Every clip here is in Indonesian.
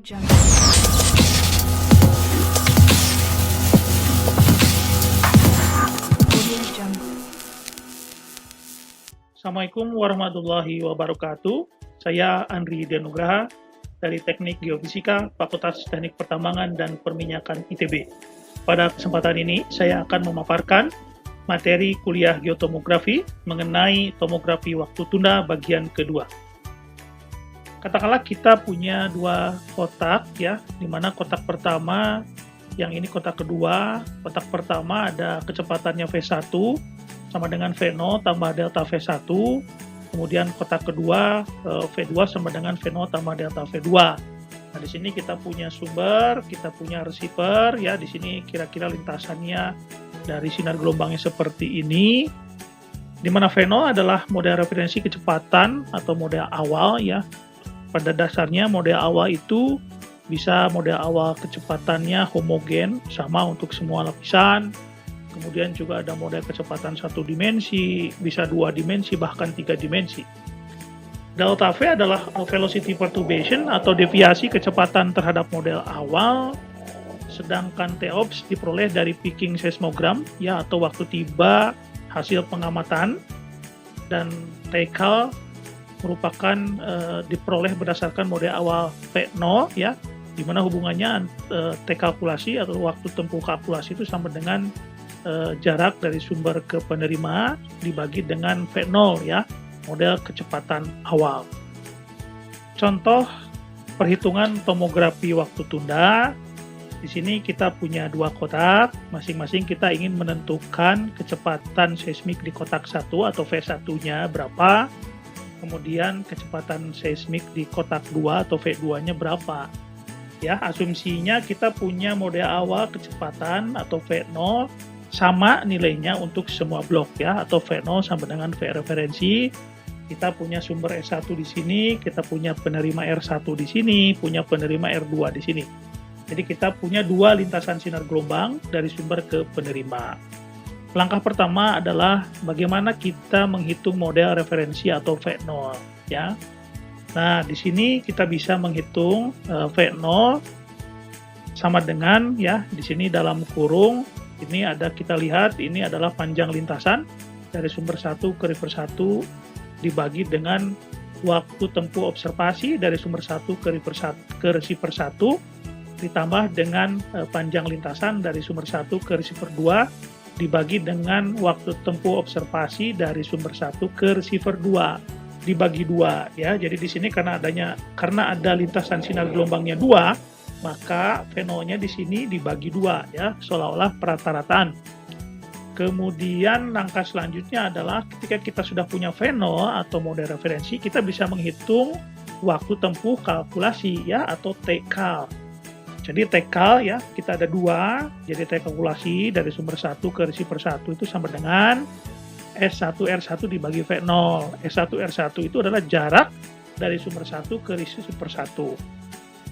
Jump. Audio Jungle. Assalamualaikum warahmatullahi wabarakatuh. Saya Andri Dianugraha dari Teknik Geofisika, Fakultas Teknik Pertambangan dan Perminyakan ITB. Pada kesempatan ini, saya akan memaparkan materi kuliah geotomografi mengenai tomografi waktu tunda bagian kedua. Katakanlah kita punya dua kotak ya, di mana kotak pertama, yang ini kotak kedua, kotak pertama ada kecepatannya V1 sama dengan V0 tambah delta V1, kemudian kotak kedua V2 sama dengan V0 tambah delta V2. Nah, di sini kita punya sumber, kita punya receiver ya, di sini kira-kira lintasannya dari sinar gelombangnya seperti ini. Di mana V0 adalah model referensi kecepatan atau model awal ya. Pada dasarnya model awal itu bisa model awal kecepatannya homogen, sama untuk semua lapisan. Kemudian juga ada model kecepatan satu dimensi, bisa dua dimensi, bahkan tiga dimensi. Delta V adalah velocity perturbation atau deviasi kecepatan terhadap model awal. Sedangkan TOPS diperoleh dari peaking seismogram ya, atau waktu tiba hasil pengamatan. Dan TCAL merupakan diperoleh berdasarkan model awal V0 ya, di mana hubungannya T kalkulasi atau waktu tempuh kalkulasi itu sama dengan jarak dari sumber ke penerima dibagi dengan V0 ya, model kecepatan awal. Contoh perhitungan tomografi waktu tunda. Di sini kita punya dua kotak, masing-masing kita ingin menentukan kecepatan seismik di kotak 1 atau V1-nya berapa, kemudian kecepatan seismik di kotak 2 atau V2-nya berapa. Ya, asumsinya kita punya model awal kecepatan atau V0 sama nilainya untuk semua blok ya, atau V0 sama dengan V referensi. Kita punya sumber S1 di sini, kita punya penerima R1 di sini, punya penerima R2 di sini. Jadi kita punya dua lintasan sinar gelombang dari sumber ke penerima. Langkah pertama adalah bagaimana kita menghitung model referensi atau V0 ya. Nah, di sini kita bisa menghitung V0 sama dengan ya, di sini dalam kurung ini ada, kita lihat ini adalah panjang lintasan dari sumber 1 ke receiver 1 dibagi dengan waktu tempuh observasi dari sumber 1 ke receiver 1 ditambah dengan panjang lintasan dari sumber 1 ke receiver 2 dibagi dengan waktu tempuh observasi dari sumber 1 ke receiver 2 dibagi 2 ya. Jadi di sini karena ada lintasan sinar gelombangnya 2, maka V0-nya di sini dibagi 2 ya, seolah-olah perata-rataan. Kemudian langkah selanjutnya adalah ketika kita sudah punya V0 atau model referensi, kita bisa menghitung waktu tempuh kalkulasi ya, atau TCAL. Jadi TCAL ya, kita ada dua, jadi T kalkulasi dari sumber 1 ke receiver 1 itu sama dengan S1R1 dibagi V0. S1R1 itu adalah jarak dari sumber 1 ke receiver 1.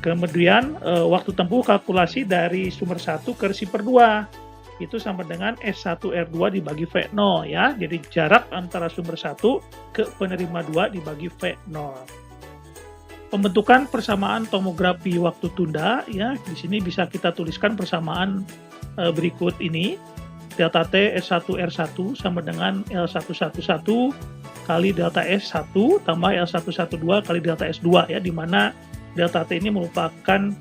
Kemudian waktu tempuh kalkulasi dari sumber 1 ke receiver 2 itu sama dengan S1R2 dibagi V0 ya. Jadi jarak antara sumber 1 ke penerima 2 dibagi V0. Pembentukan persamaan tomografi waktu tunda ya, di sini bisa kita tuliskan persamaan berikut ini. Delta T S1R1 sama dengan L111 kali delta S1 tambah L112 kali delta S2 ya, di mana delta T ini merupakan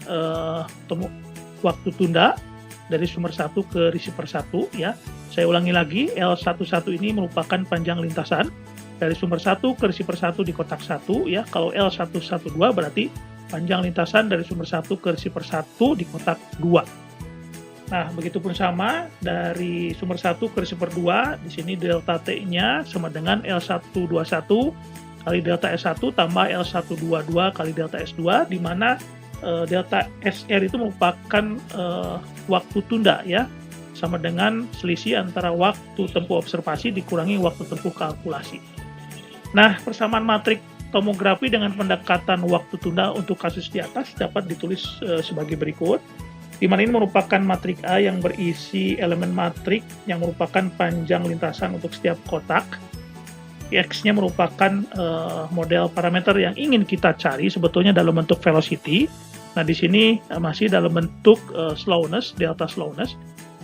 waktu tunda dari sumber 1 ke receiver 1 ya. Saya ulangi lagi, L11 ini merupakan panjang lintasan dari sumber 1 ke receiver 1 di kotak 1 ya. Kalau L112 berarti panjang lintasan dari sumber 1 ke receiver 1 di kotak 2. Nah, begitupun sama dari sumber 1 ke receiver 2, di sini delta T-nya sama dengan L121 kali delta S1 tambah L122 kali delta S2, di mana delta SR itu merupakan waktu tunda ya, sama dengan selisih antara waktu tempuh observasi dikurangi waktu tempuh kalkulasi. Nah, persamaan matrik tomografi dengan pendekatan waktu tunda untuk kasus di atas dapat ditulis sebagai berikut. Di mana ini merupakan matrik A yang berisi elemen matrik yang merupakan panjang lintasan untuk setiap kotak. X-nya merupakan model parameter yang ingin kita cari sebetulnya dalam bentuk velocity. Nah, di sini masih dalam bentuk slowness, delta slowness.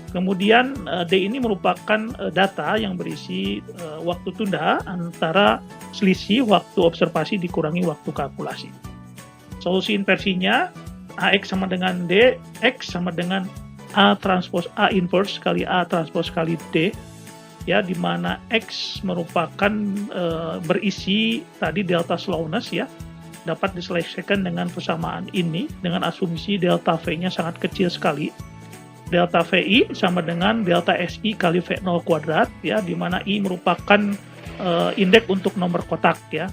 Kemudian D ini merupakan data yang berisi waktu tunda antara selisih waktu observasi dikurangi waktu kalkulasi. Solusi inversinya AX sama dengan D, X sama dengan A transpose A inverse kali A transpose kali D, ya, di mana X merupakan berisi tadi delta slowness, ya, dapat diselesaikan dengan persamaan ini dengan asumsi delta V-nya sangat kecil sekali. Delta VI sama dengan delta SI kali V0 kuadrat, ya, di mana I merupakan indeks untuk nomor kotak, ya.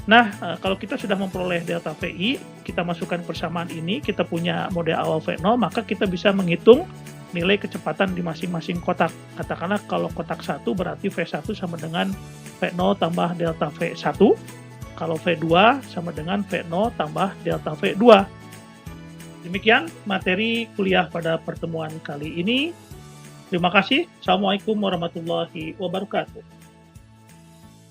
Nah, kalau kita sudah memperoleh delta VI, kita masukkan persamaan ini, kita punya model awal V0, maka kita bisa menghitung nilai kecepatan di masing-masing kotak. Katakanlah kalau kotak 1 berarti V1 sama dengan V0 tambah delta V1, kalau V2 sama dengan V0 tambah delta V2. Demikian materi kuliah pada pertemuan kali ini. Terima kasih. Assalamualaikum warahmatullahi wabarakatuh.